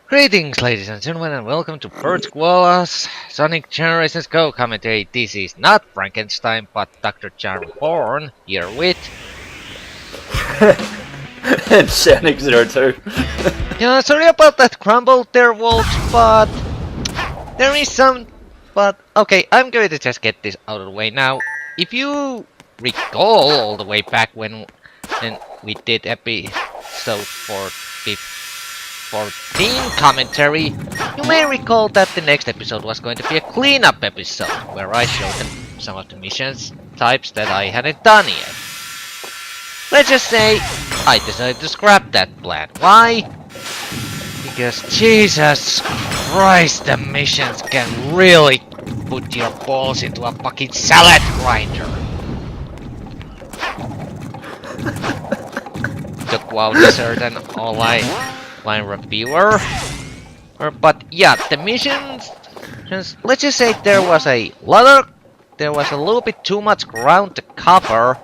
Greetings, ladies and gentlemen, and welcome to Birch-Koala's Sonic Generations Go commentary. This is not Frankenstein, but DoctorJhonReborn here with... and Sonic02. Yeah, sorry about that crumble there, Wolf, but... there is some... but... okay, I'm going to just get this out of the way now. If you recall all the way back when we did episode 14 commentary, you may recall that the next episode was going to be a cleanup episode, where I showed them some of the missions types that I hadn't done yet. Let's just say, I decided to scrap that plan. Why? Because Jesus Christ, the missions can really put your balls into a fucking salad grinder. To quote a certain online reviewer. But yeah, the missions, let's just say there was a little bit too much ground to cover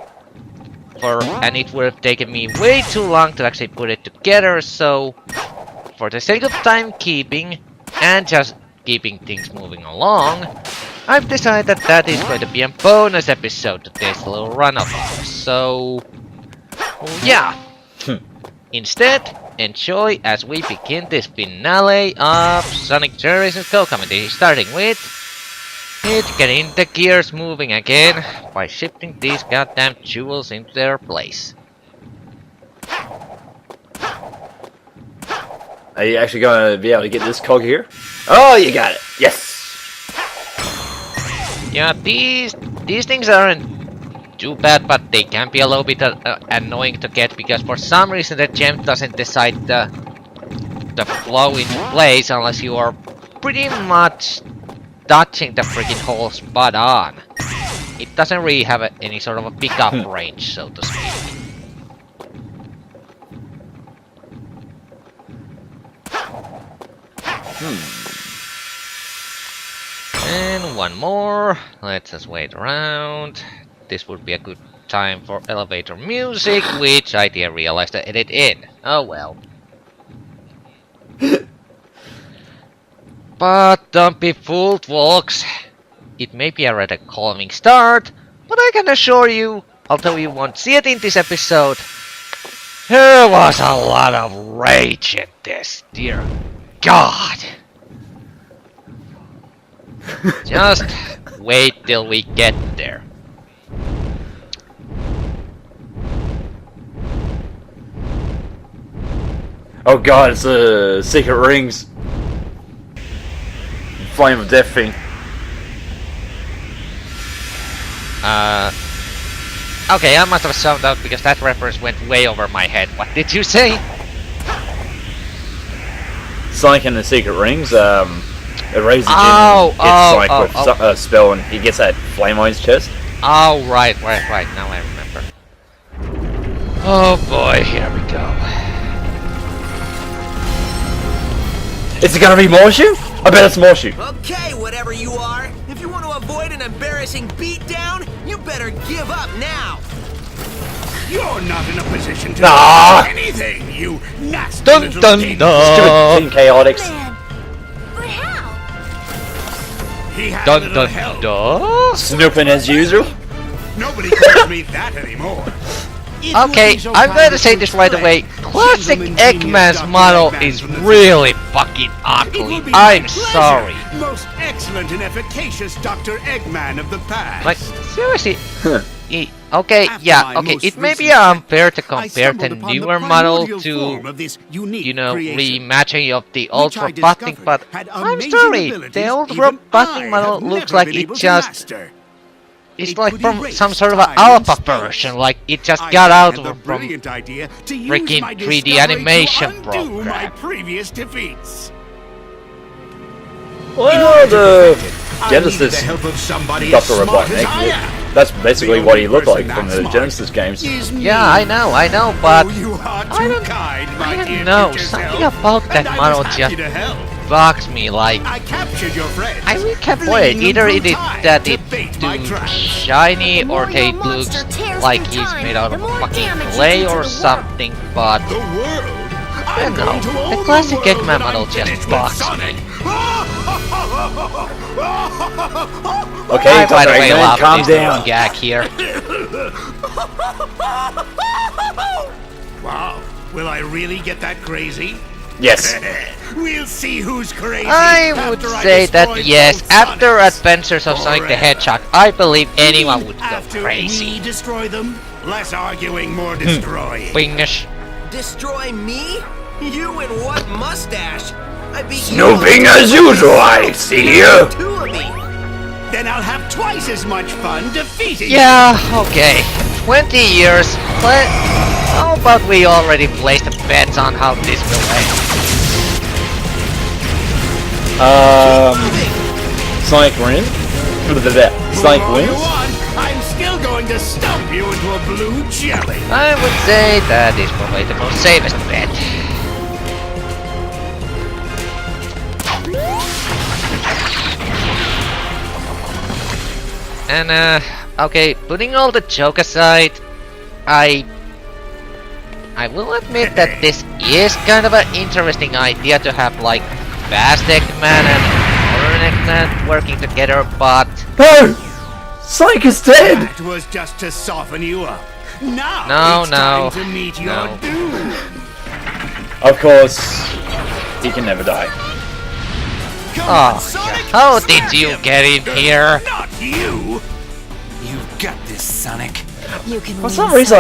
and it would have taken me way too long to actually put it together, so for the sake of timekeeping and just keeping things moving along, I've decided that is going to be a bonus episode to this little run of ours. So yeah. Instead, enjoy as we begin this finale of Sonic Generations Go comedy, starting with getting the gears moving again by shifting these goddamn jewels into their place. Are you actually going to be able to get this cog here? Oh, you got it! Yes! Yeah, these things aren't too bad, but they can be a little bit annoying to get, because for some reason the gem doesn't decide to flow into place unless you are pretty much touching the freaking hole spot on. It doesn't really have any sort of a pickup range, so to speak. And one more. Let's just wait around. This would be a good time for elevator music, which I didn't realize to edit in. Oh well. But don't be fooled, folks. It may be a rather calming start, but I can assure you, although you won't see it in this episode, there was a lot of rage in this, dear God. Just wait till we get there. Oh god, it's a secret rings. Flame of death thing. Okay, I must have zoned out because that reference went way over my head. What did you say? Sonic and the secret rings, it raises the Oh, gin, hits Sonic with a spell, and he gets that flame on his chest. Oh, right, now I remember. Oh boy, here we go. Is it gonna be Morshu? I bet it's Morshu. Okay, whatever you are. If you want to avoid an embarrassing beatdown, you better give up now. You're not in a position to do anything, you nasty little thing. Stupid Team Chaotix. But how? He had a little help. Snooping as usual. Nobody calls me that anymore. Okay, I'm going to say this right away. Classic Eggman's model is really fucking ugly. I'm sorry. Most excellent and efficacious Dr. Eggman of the past. Like, seriously. Okay, yeah, okay. It may be unfair to compare the newer model to, you know, rematching of the old robotic, but I'm sorry. The old robotic model looks like it just... it's like from some sort of an alpha version, like it just got out from freaking 3D animation program. My previous defeats. Well, the Genesis Dr. Robotnik, that's basically what he looked like from the Genesis games. Yeah, I know, but You are I don't know, something about that model just bugs me, like... I captured your friend. I really can't play it. Either it is that it too shiny, or they look like he's made out of fucking clay or something, but... The world. I don't know. The classic Eggman model just bugs me. Okay, I, by the way, Eggman, love calm this down. gag here. Wow. Will I really get that crazy? Yes. We'll see who's crazy. I would say that yes, after Adventures of Sonic the Hedgehog, I believe anyone would go After crazy. we destroy them, less arguing, more destroying. Wingish. Destroy me? You and what mustache? I beat Snooping as usual, I see you. Two of me. Then I'll have twice as much fun defeating Yeah, okay. 20 years, but how about we already placed the bets on how this will end? Sonic wins? Sonic All you wins? want, I'm still going to stump you into a blue jelly. I would say that is probably the most safest bet. And okay, putting all the joke aside, I will admit that this is kind of an interesting idea to have like Fast Eggman and Modern Eggman working together, but No! Sonic is dead! That was just to soften you up. Now No, it's no, time to meet no. your doom. Of course, he can never die. Come on, oh, Sonic, how smack did you him. get in here? Not you. You've got this, Sonic. You can For some reason,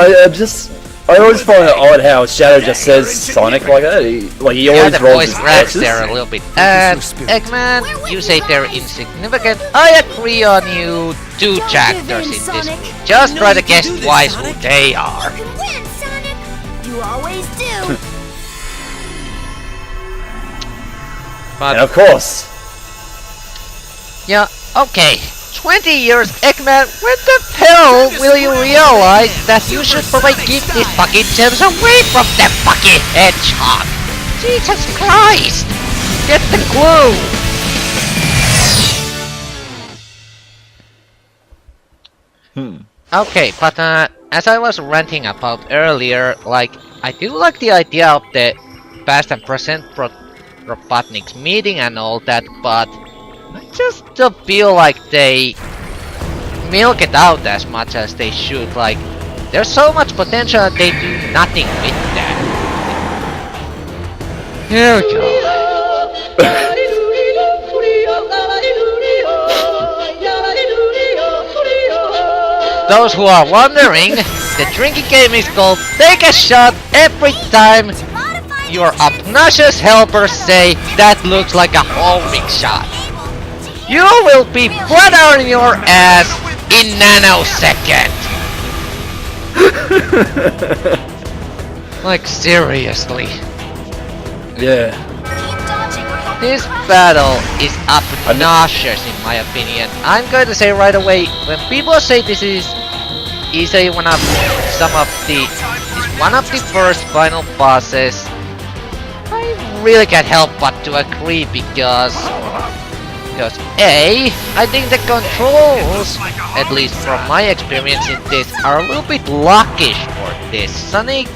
I always find it odd how Shadow just says Sonic like that. He Yeah, always the rolls voice his cracks X's. there a little bit. And Eggman, you say they're insignificant. I agree on you. Two Don't chapters give in, in this Sonic. movie. Just You try know to you can guess do this, twice who Sonic. they are. You can win, Sonic. You always do. And But of course, yeah, okay. 20 years, Eggman, when the hell will you realize that you should probably give these fucking gems away from the fucking hedgehog? Jesus Christ! Get the clue! Okay, but as I was ranting about earlier, like, I do like the idea of the past and present Robotnik's meeting and all that, but I just don't feel like they milk it out as much as they should. Like, there's so much potential and they do nothing with that. Here we go. Those who are wondering, the drinking game is called Take a Shot every time your obnoxious helpers say that looks like a homing shot. You will be flat on your ass in nanosecond. Like, seriously. yeah. This battle is obnoxious in my opinion. I'm going to say right away, when people say this is one of the first final bosses, I really can't help but to agree because A, I think the controls, at least from my experience in this, are a little bit luckish for this. Sonic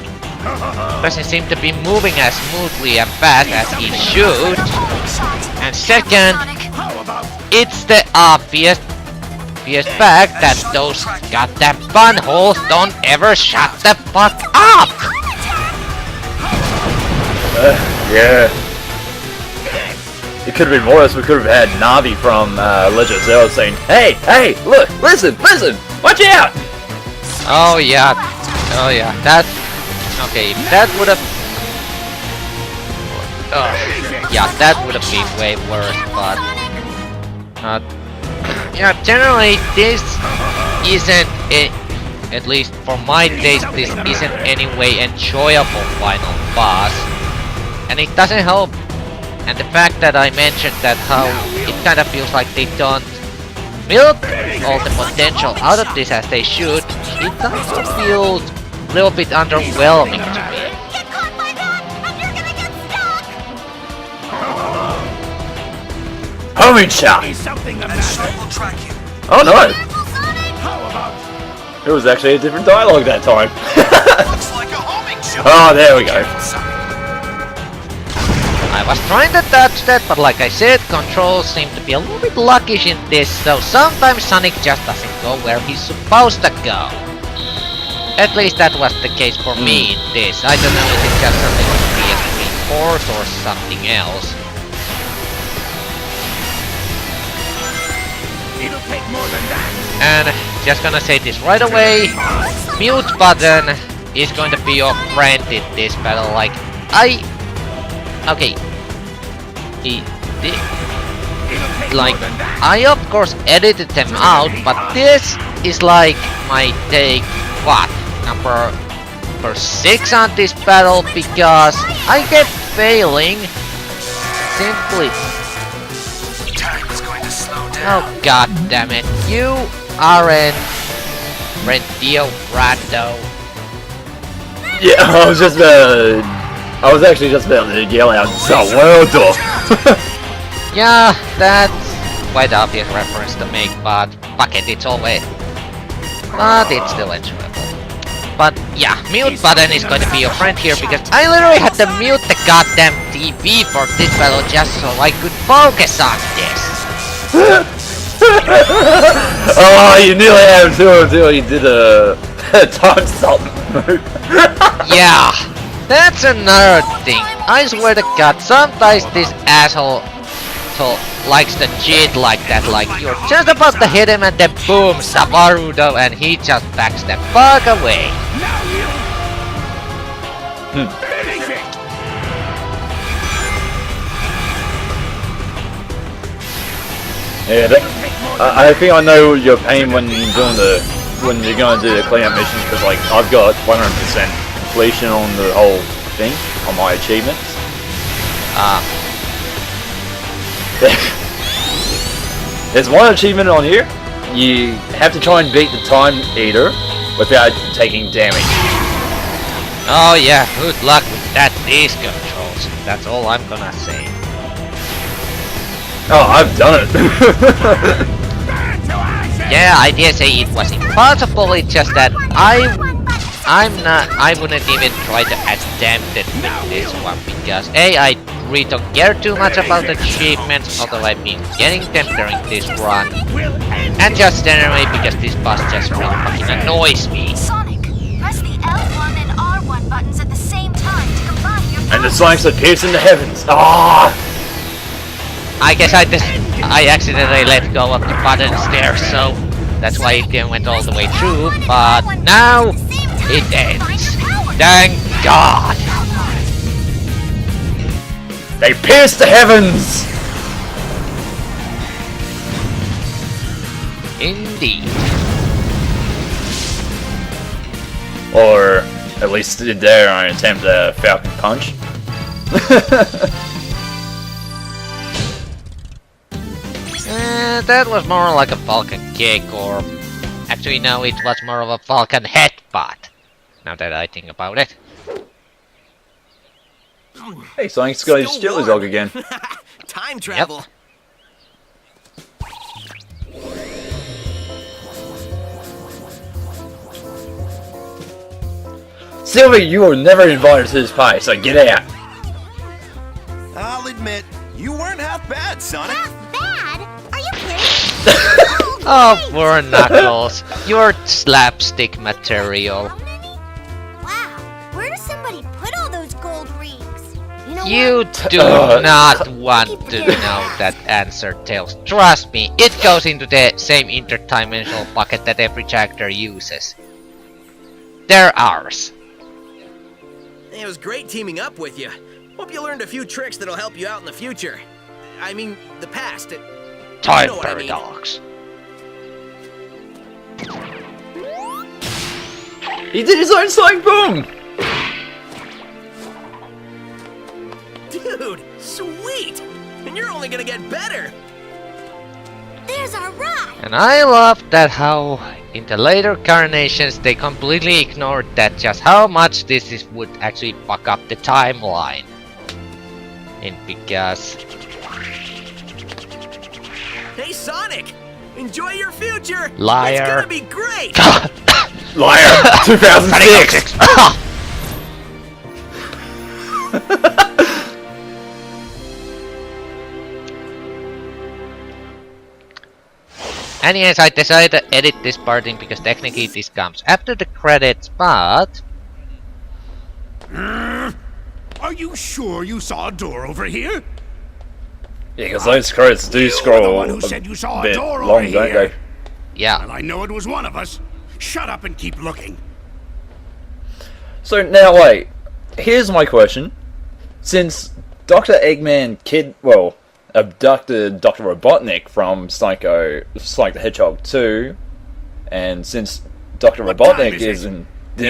doesn't seem to be moving as smoothly and fast as he should. And second, it's the obvious fact that those goddamn bunholes don't ever shut the fuck up! Yeah. It could have been worse. We could have had Navi from Legend of Zelda saying, "Hey, hey, look, listen, watch out!" Oh yeah, that... Okay, that would have... yeah, that would have been way worse, but... yeah, generally this isn't... at least for my taste, this isn't any way enjoyable final boss. And it doesn't help. And the fact that I mentioned that how it kind of feels like they don't milk all the potential out of this as they should, it also feels a little bit underwhelming to me. Get caught by that, and you're gonna get stuck. Homing shot! Is something the That ship matter? will track you. Oh no! How about It was actually a different dialogue that time. Looks like a homing ship. Oh, there we go. I was trying to touch that, but like I said, controls seem to be a little bit luckish in this, so sometimes Sonic just doesn't go where he's supposed to go. At least that was the case for me in this. I don't know if it's just something with PS3 port or something else. it'll take more than that? And just gonna say this right away, mute button is going to be your friend in this battle. Like, okay, like, I of course edited them out, but this is like my take, what, number 6 on this battle, because I kept failing simply. Time is going to slow down. Oh god damn it, you aren't Rendio Rando. Yeah, I was actually just about to yell out, Zawardo! Yeah, that's quite obvious reference to make, but fuck it, it's always. But it's still enjoyable. But yeah, mute button is going to be your friend here, because I literally had to mute the goddamn TV for this battle just so I could focus on this. Oh, you nearly had him too until you did a time stop move. Yeah, that's another thing. I swear to god, sometimes this asshole likes to cheat like that, like you're just about to hit him and then boom, Sabarudo, and he just backs the fuck away. Now you finish it. Yeah, I think I know your pain when you're going to do the cleanup missions, because like I've got 100% completion on the whole thing on my achievements. There's one achievement on here. You have to try and beat the Time Eater without taking damage. Oh yeah, good luck with that, these controls. That's all I'm gonna say. Oh, I've done it. Yeah, I did say it was impossible, it's just that I wouldn't even try to attempt it with this one, because A, I really don't care too much about achievements, although I've been getting them during this run, and just generally because this boss just really fucking annoys me. Sonic, press the L1 and R1 buttons at the same time to combine your And the powers. Sonics that pierce in the heavens. Ah! I guess I accidentally let go of the buttons there, so that's why it didn't went all the way through, but now it ends. Thank God! They pierce the heavens! Indeed. Or at least did there on an attempt at a Falcon Punch. That was more like a Falcon kick, or actually no, it was more of a Falcon headbutt. Now that I think about it. Hey, Sonic's got his Still Chili warm. Dog again. Time travel. Sylvie, you were never invited to this party, so get out. I'll admit, you weren't half bad, Sonic. Half bad? Are you kidding? Oh, poor Knuckles. You're slapstick material. Wow, where does somebody put all those gold rings? You know You what? do not want to know that answer, Tails. Trust me, it goes into the same interdimensional bucket that every character uses. They're ours. It was great teaming up with you. Hope you learned a few tricks that'll help you out in the future. I mean, the past. Time know what I mean. paradox. He did his own Sonic Boom! Dude, sweet! And you're only gonna get better! There's our ride! And I love that how in the later incarnations they completely ignored that just how much this would actually fuck up the timeline. And because Sonic. Enjoy your future. Liar. It's gonna be great. Liar! 2006! Anyways, I decided to edit this part in because technically this comes after the credits, but... Are you sure you saw a door over here? Yeah, because those credits do You were the scroll one who a said you saw a bit door long, over don't here. they? Yeah. Well, I know it was one of us. Shut up and keep looking. So now wait, here's my question. Since Dr. Eggman abducted Dr. Robotnik from Sonic the Hedgehog 2, and since Dr. What time Robotnik is it?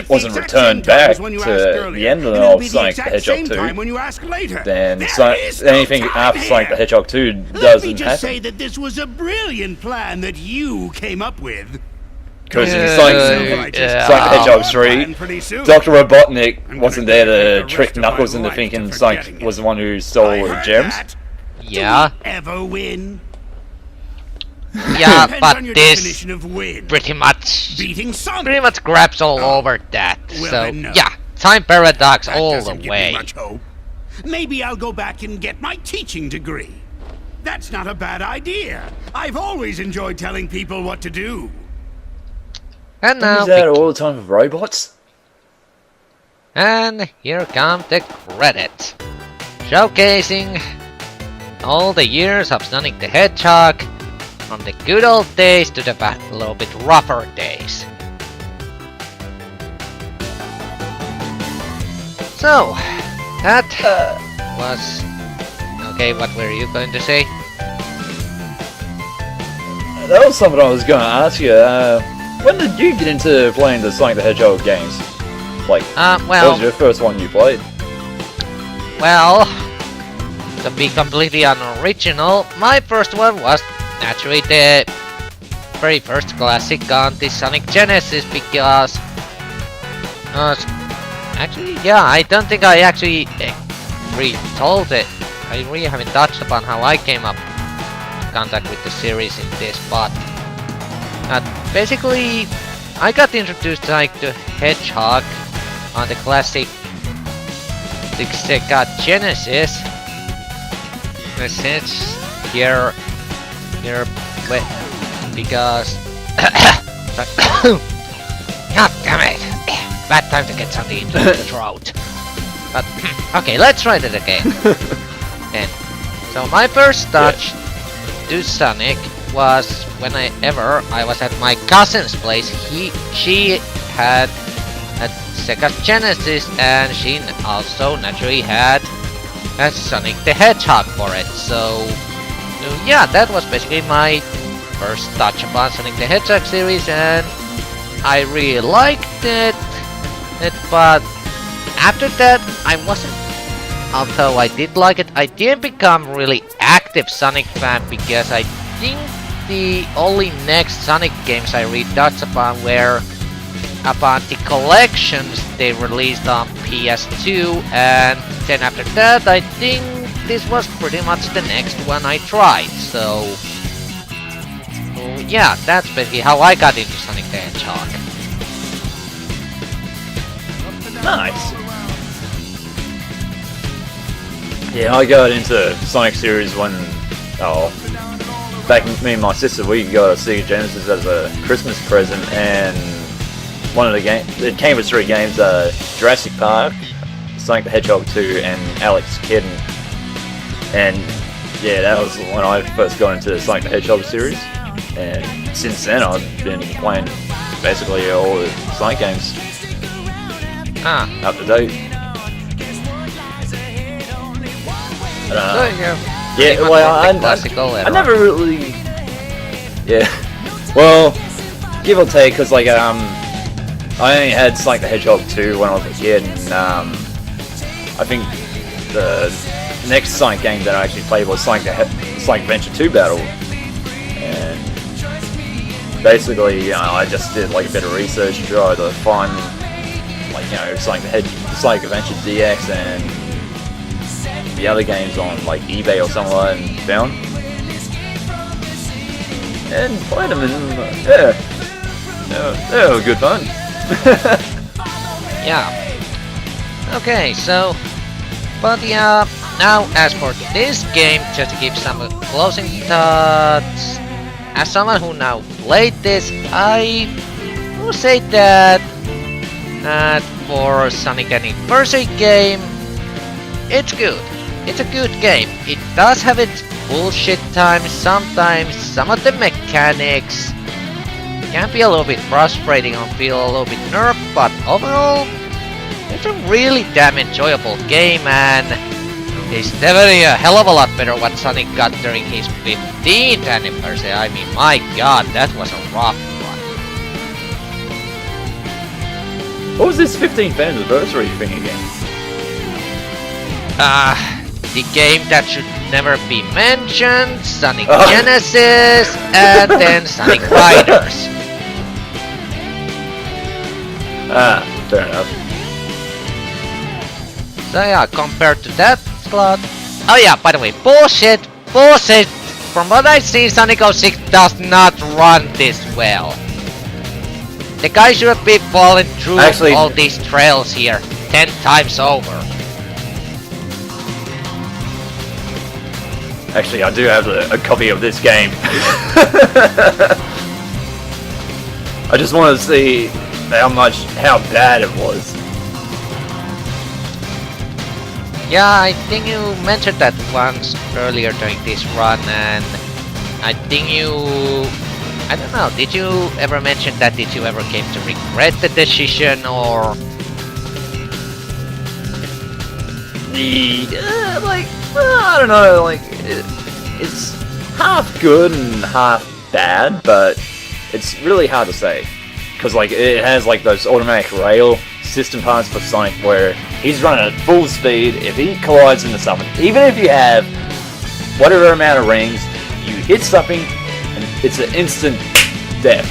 wasn't The exact returned same time back as when you asked to earlier, the end and it'll of be Sonic the exact Hedgehog same 2, time when you ask later. then There is no anything time after Sonic the here. Hedgehog 2 Let me doesn't just say happen. that this was a brilliant plan that you came up with. Because in Yeah, Sonic the yeah. Hedgehog 3, Pretty soon. Dr. Robotnik I'm wasn't gonna there dedicate to the rest trick of my Knuckles into life thinking to Sonic forgetting was it. the one who I stole the heard gems. that. Yeah. Do we ever win? Yeah, Depends but on your this definition of win. pretty much Beating Sonic. grabs all Oh. over that. Well, So then no. yeah, time paradox That all the doesn't give me way. much hope. Maybe I'll go back and get my teaching degree. That's not a bad idea. I've always enjoyed telling people what to do. And now, Is that all the time of robots? and here come the credits, showcasing all the years of Sonic the Hedgehog, from the good old days to the little bit rougher days. So, that was... Okay, what were you going to say? That was something I was going to ask you. When did you get into playing the Sonic the Hedgehog games? Like, what Well, was your first one you played? well, to be completely unoriginal, my first one was naturally the very first classic on the Sonic Genesis because... actually, yeah, I don't think I actually retold it. I really haven't touched upon how I came up in contact with the series in this, but... basically, I got introduced to Sonic the Hedgehog on the classic the Sega Genesis. Since here, because God damn it! Bad time to get something into the throat. But okay, let's try that again. And so my first touch to Sonic was whenever I was at my cousin's place. She had a Sega Genesis, and she also naturally had a Sonic the Hedgehog for it. So yeah, that was basically my first touch upon Sonic the Hedgehog series, and I really liked it. But after that, I wasn't. Although I did like it, I didn't become really active Sonic fan because I think the only next Sonic games I really touched upon were upon the collections they released on PS2, and then after that, I think this was pretty much the next one I tried. So yeah, that's basically how I got into Sonic the Hedgehog. Nice. Yeah, I got into Sonic series when, back me and my sister, we got a Sega Genesis as a Christmas present, and one of the games, it came with 3 games, Jurassic Park, Sonic the Hedgehog 2, and Alex Kidd. And yeah, that was when I first got into the Sonic the Hedgehog series, and since then I've been playing basically all the Sonic games up to date. Yeah, well, I never really... Yeah, well, give or take, because like, I only had Sonic the Hedgehog 2 when I was a kid, and I think the next Sonic game that I actually played was Sonic Adventure 2 Battle, and basically, I just did like a bit of research to try to find, like, Sonic Adventure DX and the other games on like eBay or something like that, and found. and played them, and yeah, they were good fun. Yeah. Okay, so, but yeah, now as for this game, just to give some closing thoughts, as someone who now played this, I will say that for Sonic Anniversary game, it's good. It's a good game. It does have its bullshit times. Sometimes some of the mechanics can be a little bit frustrating and feel a little bit nerfed, but overall, it's a really damn enjoyable game, and it's definitely a hell of a lot better what Sonic got during his 15th anniversary. I mean, my god, that was a rough one. What was this 15th anniversary thing again? The game that should never be mentioned, Sonic Genesis, and then Sonic Riders. Fair enough. So yeah, compared to that slot... Oh yeah, by the way, bullshit! From what I see, Sonic 06 does not run this well. The guy should be falling through all these trails here 10 times over. Actually, I do have a copy of this game. I just want to see how bad it was. Yeah, I think you mentioned that once earlier during this run, and I think I don't know, did you ever mention that? Did you ever came to regret the decision, or... I don't know, like, it's half good and half bad, but it's really hard to say. Because, like, it has, like, those automatic rail system parts for Sonic where he's running at full speed. If he collides into something, even if you have whatever amount of rings, you hit something, and it's an instant death.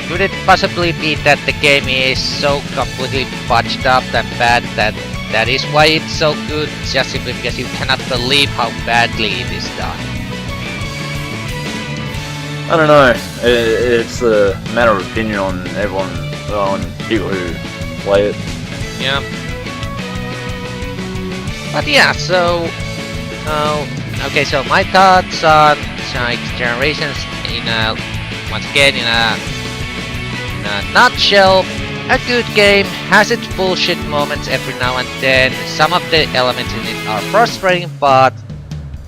Could it possibly be that the game is so completely fudged up and bad that is why it's so good, just simply because you cannot believe how badly it is done? I don't know. It's a matter of opinion on everyone, on people who play it. Yeah. But yeah, so... okay, so my thoughts on Sonic Generations once again, in a nutshell, a good game, has its bullshit moments every now and then. Some of the elements in it are frustrating, but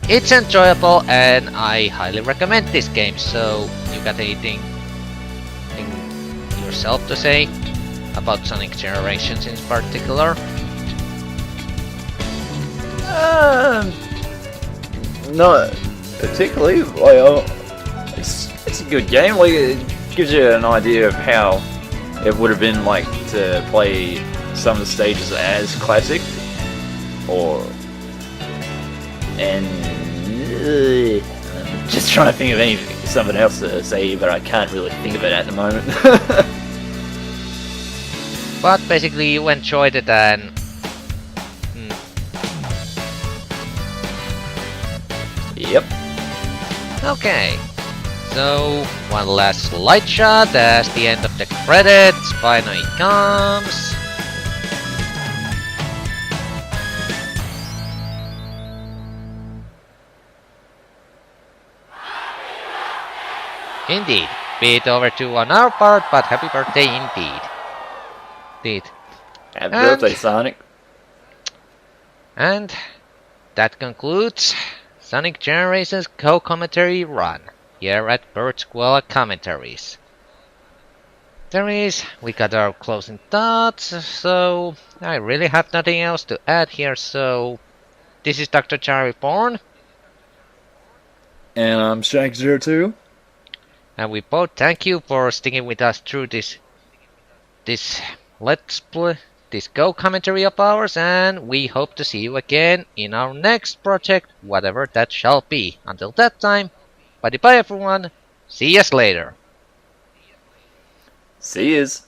it's enjoyable, and I highly recommend this game. So, you got anything yourself to say about Sonic Generations in particular? Not particularly. It's a good game. Like, it gives you an idea of how it would have been like to play some of the stages as classic, and I'm just trying to think of something else to say, but I can't really think of it at the moment. But basically, you enjoyed it, and Yep. okay. So, one last light shot as the end of the credits finally comes. Indeed. Bit overdue on our part, but happy birthday indeed. Happy birthday, Sonic. And that concludes Sonic Generations co-commentary run here at Birch-Koala Commentaries. We got our closing thoughts, so I really have nothing else to add here, so this is DoctorJhonReborn. And I'm Shank02. And we both thank you for sticking with us through this Let's Play, this Go commentary of ours, and we hope to see you again in our next project, whatever that shall be. Until that time, bye everyone, see yous later. See yous.